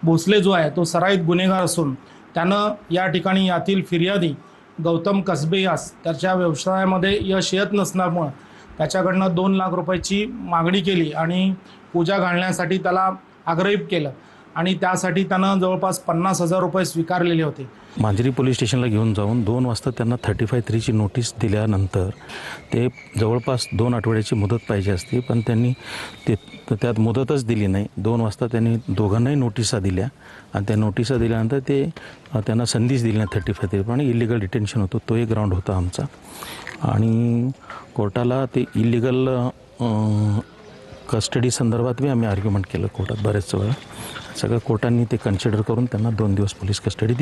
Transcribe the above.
भोसले जो आहे तो सराईत गुन्हेगार असून त्यानं या ठिकाणी यातील फिर्यादी गौतम कसबे यास त्याच्या व्यवसायामध्ये यश येत नसल्यामुळं त्याच्याकडनं 2 लाख रुपयाची मागणी केली आणि पूजा घालण्यासाठी त्याला आग्रहित केलं आणि त्यासाठी त्यानं जवळपास 50,000 रुपये स्वीकारलेले होते. मांजरी पोलीस स्टेशनला घेऊन जाऊन 2 वाजता त्यांना 35(3) नोटीस दिल्यानंतर ते जवळपास 2 आठवड्याची मुदत पाहिजे असते, पण त्यांनी त्यात मुदतच दिली नाही. 2 वाजता त्यांनी दोघांनाही नोटिसा दिल्या आणि त्या नोटिसा दिल्यानंतर ते त्यांना संधीच दिली नाही 35(3) पण इलिगल डिटेन्शन होतं. तो एक ग्राउंड होता आमचा आणि कोर्टाला ते इलिगल कस्टडी संदर्भात बी आम्ही आर्ग्युमेंट केलं कोर्टात बरेच वेळा. सगळं कोर्टाने ते कन्सिडर करून त्यांना 2 दिवस पोलीस कस्टडी दिली.